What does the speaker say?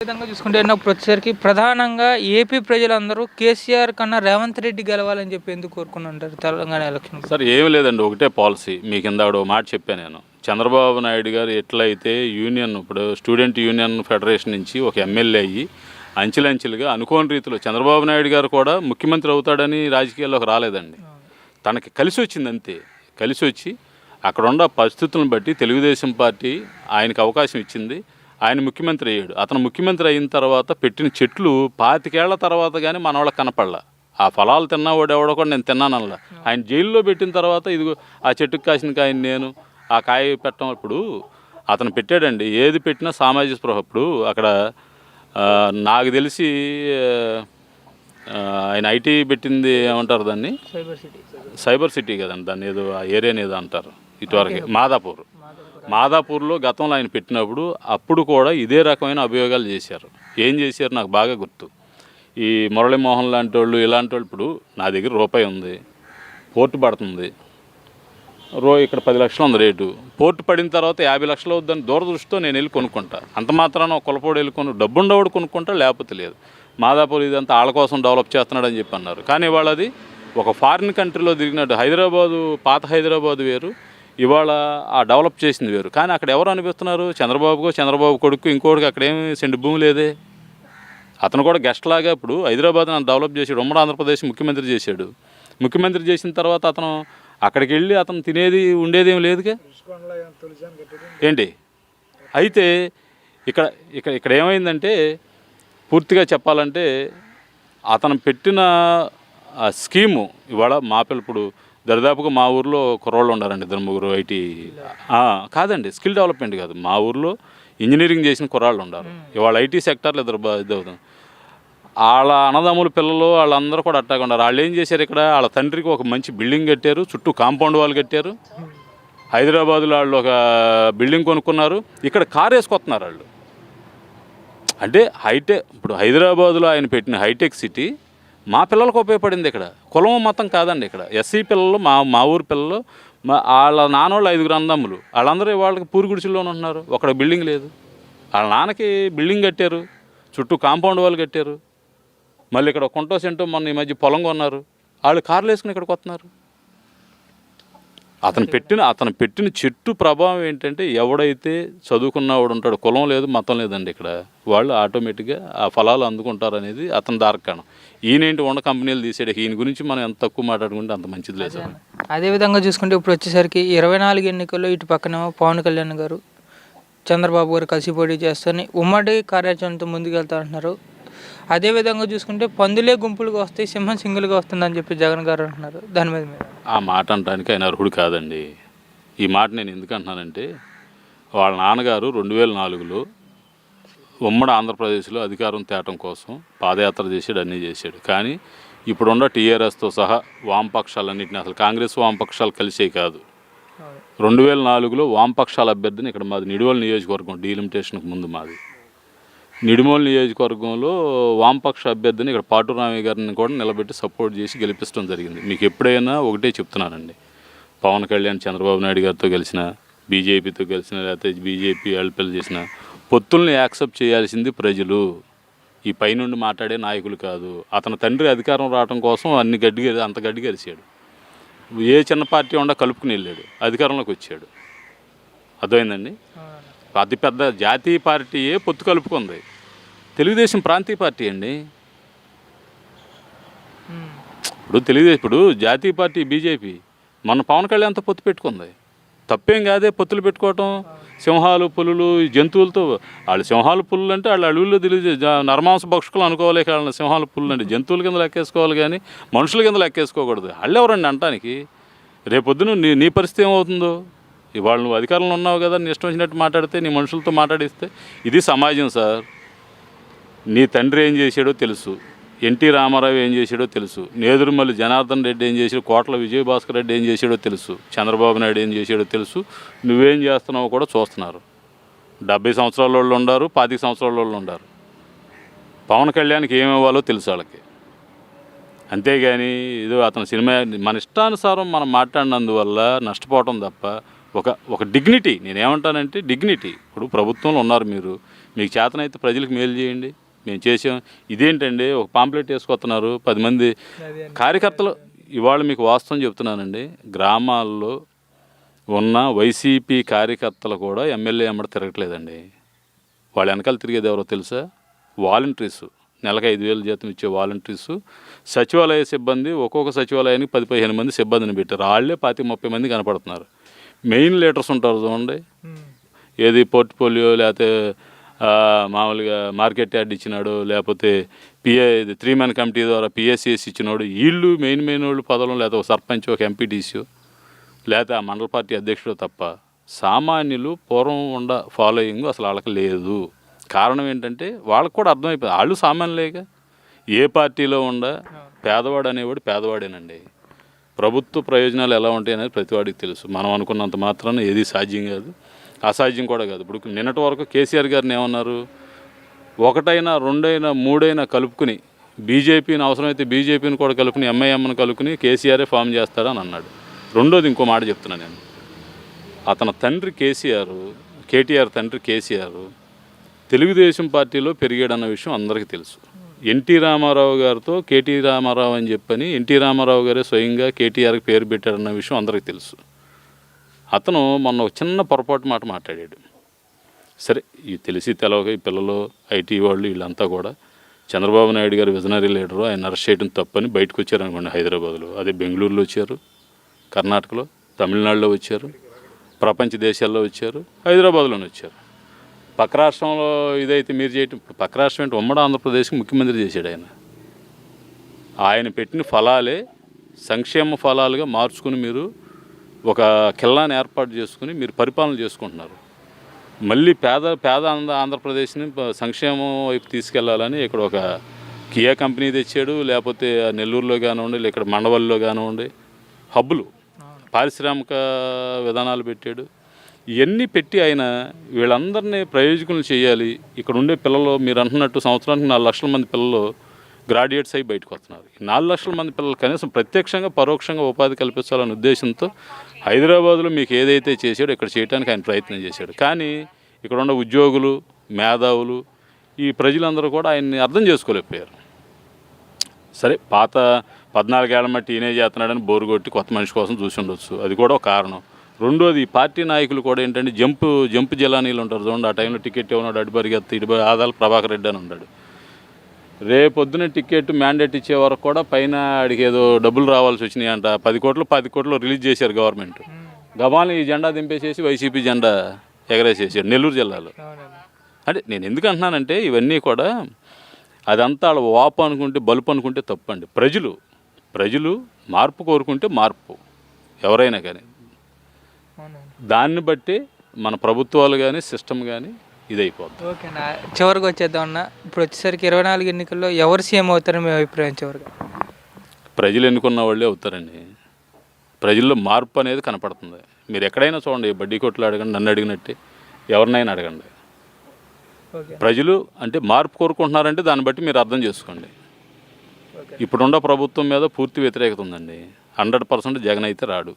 విధంగా చూసుకుంటే ఇప్పుడు వచ్చేసరికి ప్రధానంగా ఏపీ ప్రజలందరూ కేసీఆర్ కన్నా రేవంత్ రెడ్డి గెలవాలని చెప్పి ఎందుకు కోరుకుని తెలంగాణ ఎలక్షన్? సార్ ఏమి లేదండి, ఒకటే పాలసీ. మీకు ఇందాక ఒక మాట చెప్పాను నేను. చంద్రబాబు నాయుడు గారు ఎట్లయితే యూనియన్, ఇప్పుడు స్టూడెంట్ యూనియన్ ఫెడరేషన్ నుంచి ఒక ఎమ్మెల్యే అయ్యి అంచెలంచెలుగా అనుకోని రీతిలో చంద్రబాబు నాయుడు గారు కూడా ముఖ్యమంత్రి అవుతాడని రాజకీయాల్లోకి రాలేదండి. తనకి కలిసి వచ్చింది అంతే. కలిసి వచ్చి అక్కడ ఉన్న పరిస్థితులను బట్టి తెలుగుదేశం పార్టీ ఆయనకు అవకాశం ఇచ్చింది. ఆయన ముఖ్యమంత్రి అయ్యాడు. అతను ముఖ్యమంత్రి అయిన తర్వాత పెట్టిన చెట్లు 25 ఏళ్ల తర్వాత కానీ మన వాళ్ళకి కనపడలా. ఆ ఫలాలు తిన్నవాడు ఎవడో కూడా నేను తిన్నానల్లా. ఆయన జైల్లో పెట్టిన తర్వాత ఇదిగో ఆ చెట్టుకు కాసిన కాయని నేను ఆ కాయ పెట్టడం. ఇప్పుడు అతను పెట్టాడండి, ఏది పెట్టినా సామాజిక స్పృహ. ఇప్పుడు అక్కడ నాకు తెలిసి ఆయన ఐటీ పెట్టింది ఏమంటారు దాన్ని, సైబర్ సిటీ కదండి దాన్ని, ఏదో ఆ ఏరియాని ఏదో అంటారు ఇటువరకు, మాదాపూర్లో గతంలో ఆయన పెట్టినప్పుడు అప్పుడు కూడా ఇదే రకమైన అభియోగాలు చేశారు. ఏం చేశారు నాకు బాగా గుర్తు. ఈ మురళీమోహన్ లాంటి వాళ్ళు, ఇలాంటి వాళ్ళు, ఇప్పుడు నా దగ్గర రూపాయి ఉంది, పోర్టు పడుతుంది, ఇక్కడ 10 లక్షలు ఉంది రేటు. పోర్టు పడిన తర్వాత 50 లక్షలు అవుద్దని దూరదృష్టితో నేను వెళ్ళి కొనుక్కుంటా. అంత మాత్రాన ఒక కులపోడు వెళ్ళి డబ్బు ఉండవాడు కొనుక్కుంటా, లేకపోతే లేదు. మాదాపూర్ ఇదంతా వాళ్ళ కోసం డెవలప్ చేస్తున్నాడని చెప్పి అన్నారు. కానీ ఇవాళ అది ఒక ఫారిన్ కంట్రీలో తిరిగినట్టు. హైదరాబాదు, పాత హైదరాబాదు వేరు, ఇవాళ ఆ డెవలప్ చేసింది వేరు. కానీ అక్కడ ఎవరు అనిపిస్తున్నారు? చంద్రబాబు కొడుకు ఇంకోటికి అక్కడేమి సెంటు భూమి లేదే. అతను కూడా గెస్ట్ లాగా ఇప్పుడు హైదరాబాద్ డెవలప్ చేశాడు. ఉమ్మడి ఆంధ్రప్రదేశ్ ముఖ్యమంత్రి చేశాడు. ముఖ్యమంత్రి చేసిన తర్వాత అతను అక్కడికి వెళ్ళి అతను తినేది ఉండేదేం లేదుగా ఏంటి. అయితే ఇక్కడ ఇక్కడ ఇక్కడ ఏమైందంటే, పూర్తిగా చెప్పాలంటే అతను పెట్టిన ఆ స్కీము ఇవాళ మా ఇప్పుడు దరిదాపుగా మా ఊర్లో కుర్రోళ్ళు ఉండారండి, 2-3 ఐటీ కాదండి, స్కిల్ డెవలప్మెంట్ కాదు, మా ఊర్లో ఇంజనీరింగ్ చేసిన కుర్రాళ్ళు ఉన్నారు. ఇవాళ ఐటీ సెక్టార్లో ఇదవుతుంది. వాళ్ళ అన్నదమ్ముల పిల్లలు వాళ్ళందరూ కూడా అట్టాగా ఉన్నారు. వాళ్ళు ఏం చేశారు, ఇక్కడ వాళ్ళ తండ్రికి ఒక మంచి బిల్డింగ్ కట్టారు, చుట్టూ కాంపౌండ్ వాళ్ళు కట్టారు. హైదరాబాద్లో వాళ్ళు ఒక బిల్డింగ్ కొనుక్కున్నారు, ఇక్కడ కారు వేసుకొస్తున్నారు వాళ్ళు. అంటే ఇప్పుడు హైదరాబాద్లో ఆయన పెట్టిన హైటెక్ సిటీ మా పిల్లలకు ఉపయోగపడింది. ఇక్కడ కులం మతం కాదండి, ఇక్కడ ఎస్సీ పిల్లలు, మా ఊరు పిల్లలు, వాళ్ళ నాన్నోళ్ళు 5 అన్నదమ్ములు, వాళ్ళందరూ వాళ్ళకి పూరి గుడిసెల్లోనే ఉంటున్నారు. ఒక బిల్డింగ్ లేదు. వాళ్ళ నాన్నకి బిల్డింగ్ కట్టారు, చుట్టూ కాంపౌండ్ వాళ్ళు కట్టారు. మళ్ళీ ఇక్కడ కుంటో సెంటో మొన్న ఈ మధ్య పొలం కొన్నారు. వాళ్ళు కార్లు వేసుకుని ఇక్కడికి వస్తున్నారు. అతను పెట్టిన చెట్టు ప్రభావం ఏంటంటే, ఎవడైతే చదువుకున్నవాడు ఉంటాడు, కులం లేదు మతం లేదండి, ఇక్కడ వాళ్ళు ఆటోమేటిక్గా ఆ ఫలాలు అందుకుంటారు అనేది అతని దారకాణం. ఈయనేంటి ఉన్న కంపెనీలు తీసాడు. ఈయన గురించి మనం ఎంత తక్కువ మాట్లాడుకుంటే అంత మంచిది లేదు. అదేవిధంగా చూసుకుంటే ఇప్పుడు వచ్చేసరికి 24 ఎన్నికల్లో ఇటు పక్కనేమో పవన్ కళ్యాణ్ గారు, చంద్రబాబు గారు కలిసి పోటీ చేస్తారని ఉమ్మడి కార్యాచరణతో ముందుకెళ్తారంటున్నారు. అదేవిధంగా చూసుకుంటే పందులే గుంపులుగా వస్తాయి, సింహం సింగిల్గా వస్తుందని చెప్పి జగన్ గారు అంటున్నారు. దాని మీద ఆ మాట అనడానికి ఆయన అర్హుడు కాదండి. ఈ మాట నేను ఎందుకు అంటున్నానంటే, వాళ్ళ నాన్నగారు 2004లో ఉమ్మడి ఆంధ్రప్రదేశ్లో అధికారం తేవటం కోసం పాదయాత్ర చేశాడు, అన్నీ చేశాడు. కానీ ఇప్పుడున్న టీఆర్ఎస్తో సహా వామపక్షాలన్నింటినీ, అసలు కాంగ్రెస్ వామపక్షాలు కలిసే కాదు. 2004లో వామపక్షాల అభ్యర్థిని ఇక్కడ మాది నిడువల్ నియోజకవర్గం, డీలిమిటేషన్కి ముందు మాది నిడుమోలు నియోజకవర్గంలో వామపక్ష అభ్యర్థిని ఇక్కడ పాటూరు రామయ్య గారిని కూడా నిలబెట్టి సపోర్ట్ చేసి గెలిపించడం జరిగింది. మీకు ఎప్పుడైనా ఒకటే చెప్తున్నానండి, పవన్ కళ్యాణ్ చంద్రబాబు నాయుడు గారితో కలిసిన, బీజేపీతో కలిసిన, లేకపోతే బీజేపీ ఎల్పీలు చేసిన పొత్తుల్ని యాక్సెప్ట్ చేయాల్సింది ప్రజలు, ఈ పైనుండి మాట్లాడే నాయకులు కాదు. అతని తండ్రి అధికారం రావడం కోసం అంత గడ్డి గరిచాడు. ఏ చిన్న పార్టీ ఉండా కలుపుకుని వెళ్ళాడు, అధికారంలోకి వచ్చాడు. అర్థమైందండి. అతిపెద్ద జాతీయ పార్టీయే పొత్తు కలుపుకుంది. తెలుగుదేశం ప్రాంతీయ పార్టీ అండి. ఇప్పుడు జాతీయ పార్టీ బీజేపీ మన పవన్ కళ్యాణ్తో పొత్తు పెట్టుకుంది. తప్పేం కాదే పొత్తులు పెట్టుకోవటం. సింహాలు, పులులు, జంతువులతో, వాళ్ళు సింహాలు, పులులు అంటే వాళ్ళు అడవుల్లో తెలియదు, నరమాంస భక్షకులు అనుకోవాలి. వాళ్ళని సింహాలు, పులులు అంటే జంతువుల కింద లెక్కేసుకోవాలి, కానీ మనుషుల కింద లెక్కేసుకోకూడదు. వాళ్ళు ఎవరండి అంటానికి? రేపొద్దున నీ పరిస్థితి ఏమవుతుందో. ఇవాళ నువ్వు అధికారంలో ఉన్నావు కదా, నీ ఇష్టం వచ్చినట్టు మాట్లాడితే, నీ మనుషులతో మాట్లాడిస్తే ఇది సమాజం సార్. నీ తండ్రి ఏం చేశాడో తెలుసు, ఎన్టీ రామారావు ఏం చేశాడో తెలుసు, నేదురుమల్లి జనార్దన్ రెడ్డి ఏం చేశాడో, కోట్ల విజయభాస్కర్ రెడ్డి ఏం చేశాడో తెలుసు, చంద్రబాబు నాయుడు ఏం చేశాడో తెలుసు. నువ్వేం చేస్తున్నావో కూడా చూస్తున్నారు. 70 సంవత్సరాల వాళ్ళు ఉన్నారు, 25 సంవత్సరాల వాళ్ళు ఉన్నారు. పవన్ కళ్యాణ్కి ఏమివ్వాలో తెలుసు వాళ్ళకి. అంతేగాని ఇది అతని సినిమా మన ఇష్టానుసారం మనం మాట్లాడినందువల్ల నష్టపోవటం తప్ప ఒక డిగ్నిటీ, నేనేమంటానంటే డిగ్నిటీ. ఇప్పుడు ప్రభుత్వంలో ఉన్నారు, మీకు చేతనైతే ప్రజలకు మేలు చేయండి, మేము చేసాం. ఇదేంటండి ఒక పాంప్లెట్ వేసుకొస్తున్నారు 10 మంది కార్యకర్తలు. ఇవాళ మీకు వాస్తవం చెప్తున్నానండి, గ్రామాల్లో ఉన్న వైసీపీ కార్యకర్తలు కూడా ఎమ్మెల్యే ఎమ్మడ తిరగట్లేదండి. వాళ్ళ వెనకాల తిరిగేది ఎవరో తెలుసా? వాలంటీర్సు. నెలకు 5,000 జీతం ఇచ్చే వాలంటీర్సు. సచివాలయ సిబ్బంది, ఒక్కొక్క సచివాలయానికి 10-15 మంది సిబ్బందిని పెట్టారు. వాళ్ళే 25-30 మంది కనపడుతున్నారు. మెయిన్ లీడర్స్ ఉంటారు చూడండి, ఏది పోర్ట్ఫోలియో లేకపోతే మామూలుగా మార్కెట్ యార్డ్ ఇచ్చినాడు, లేకపోతే ఇది 3-man కమిటీ ద్వారా పిఎస్సిఎస్ ఇచ్చినాడు. వీళ్ళు మెయిన్ వాళ్ళు పదవులు, లేకపోతే ఒక సర్పంచ్, ఒక ఎంపీటీసీ, లేకపోతే ఆ మండల పార్టీ అధ్యక్షుడు తప్ప సామాన్యులు పూర్వం ఫాలోయింగ్ అసలు వాళ్ళకి లేదు. కారణం ఏంటంటే వాళ్ళకు కూడా అర్థమైపోయింది, వాళ్ళు సామాన్యులేగా. ఏ పార్టీలో పేదవాడు అనేవాడు పేదవాడేనండి. ప్రభుత్వ ప్రయోజనాలు ఎలా ఉంటాయి అనేది ప్రతివాడికి తెలుసు. మనం అనుకున్నంత మాత్రాన ఏది సాధ్యం కాదు, అసాధ్యం కూడా కాదు. ఇప్పుడు నిన్నటి వరకు కేసీఆర్ గారిని ఏమన్నారు? 1, 2, 3 కలుపుకుని బీజేపీని, అవసరమైతే బీజేపీని కూడా కలుపుకుని ఎంఐఎంను కలుపుకుని కేసీఆరే ఫామ్ చేస్తాడని అన్నాడు. రెండోది ఇంకో మాట చెప్తున్నాను నేను, అతని తండ్రి కేటీఆర్ తండ్రి కేసీఆర్ తెలుగుదేశం పార్టీలో పెరిగాడన్న విషయం అందరికీ తెలుసు. ఎన్టీ రామారావు గారితో కేటీ రామారావు అని చెప్పని ఎన్టీ రామారావు గారే స్వయంగా కేటీఆర్కి పేరు పెట్టాడన్న విషయం అందరికీ తెలుసు. అతను మొన్న ఒక చిన్న పొరపాటు మాట మాట్లాడాడు. సరే, ఈ తెలిసి తెలవక ఈ పిల్లలు, ఐటీ వాళ్ళు, వీళ్ళంతా కూడా చంద్రబాబు నాయుడు గారు విజనరీ లీడరు, ఆయన అరెస్ట్ చేయడం తప్పని బయటకు వచ్చారనుకోండి. హైదరాబాద్లో, అదే బెంగళూరులో వచ్చారు, కర్ణాటకలో, తమిళనాడులో వచ్చారు, ప్రపంచ దేశాల్లో వచ్చారు, హైదరాబాద్లోనే వచ్చారు. పక్క రాష్ట్రంలో ఇదైతే మీరు చేయటం, పక్క రాష్ట్రం ఏంటి, ఉమ్మడి ఆంధ్రప్రదేశ్కి ముఖ్యమంత్రి చేశాడు ఆయన. ఆయన పెట్టిన ఫలాలే సంక్షేమ ఫలాలుగా మార్చుకుని మీరు ఒక కిల్లాని ఏర్పాటు చేసుకుని మీరు పరిపాలన చేసుకుంటున్నారు. మళ్ళీ పేద ఆంధ్రప్రదేశ్ని సంక్షేమం వైపు తీసుకెళ్లాలని ఇక్కడ ఒక కియా కంపెనీ తెచ్చాడు, లేకపోతే నెల్లూరులో కానివ్వండి, ఇక్కడ మండవల్లిలో కానివ్వండి, హబ్బులు, పారిశ్రామిక విధానాలు పెట్టాడు. ఇవన్నీ పెట్టి ఆయన వీళ్ళందరినీ ప్రయోజకులు చేయాలి. ఇక్కడ ఉండే పిల్లలు మీరు అంటున్నట్టు సంవత్సరానికి 4 లక్షల మంది పిల్లలు గ్రాడ్యుయేట్స్ అయ్యి బయటకు వస్తున్నారు. ఈ 4 లక్షల మంది పిల్లలు కనీసం ప్రత్యక్షంగా పరోక్షంగా ఉపాధి కల్పించాలనే ఉద్దేశంతో హైదరాబాద్లో మీకు ఏదైతే చేశాడో ఇక్కడ చేయడానికి ఆయన ప్రయత్నం చేశాడు. కానీ ఇక్కడ ఉన్న ఉద్యోగులు, మేధావులు, ఈ ప్రజలందరూ కూడా ఆయన్ని అర్థం చేసుకోలేకపోయారు. సరే, పాత 14 ఏళ్ల మట్టి ఈయనే చేస్తున్నాడని బోరు కొట్టి కొత్త మనిషి కోసం చూసి ఉండొచ్చు, అది కూడా ఒక కారణం. రెండోది, ఈ పార్టీ నాయకులు కూడా ఏంటంటే జంపు జిల్లానీలు ఉంటారు చూడండి, ఆ టైంలో టికెట్ ఇవ్వనాడు, అడిపరిగెత్తి ఆదాల ప్రభాకర్ రెడ్డి అని ఉన్నాడు. రేపొద్దున టికెట్ మ్యాండేట్ ఇచ్చే వరకు కూడా పైన అడిగి ఏదో డబ్బులు రావాల్సి వచ్చినాయి అంట. 10 కోట్లు రిలీజ్ చేశారు గవర్నమెంట్. గబాల్ని ఈ జెండా దింపేసేసి వైసీపీ జెండా ఎగరేసేసాడు నెల్లూరు జిల్లాలో. అంటే నేను ఎందుకు అంటున్నానంటే ఇవన్నీ కూడా అదంతా వాళ్ళ వాపు అనుకుంటే, బలుపు అనుకుంటే తప్పండి. ప్రజలు మార్పు కోరుకుంటే మార్పు ఎవరైనా కానీ, దాన్ని బట్టి మన ప్రభుత్వాలు కానీ సిస్టమ్ కానీ ఇదైపోతుంది. ఓకేనా, చివరికి వచ్చేద్దామన్నా. ఇప్పుడు వచ్చేసరికి 24 ఎన్నికల్లో ఎవరు సీఎం అవుతారని మీ అభిప్రాయం? చివరిగా ప్రజలు ఎన్నుకున్న వాళ్ళే అవుతారండి. ప్రజల్లో మార్పు అనేది కనపడుతుంది. మీరు ఎక్కడైనా చూడండి, బడ్డీ కొట్లు అడగండి, నన్ను అడిగినట్టే ఎవరినైనా అడగండి. ప్రజలు అంటే మార్పు కోరుకుంటున్నారంటే దాన్ని బట్టి మీరు అర్థం చేసుకోండి. ఇప్పుడున్న ప్రభుత్వం మీద పూర్తి వ్యతిరేకత ఉందండి. 100% జగన్ అయితే రాడు.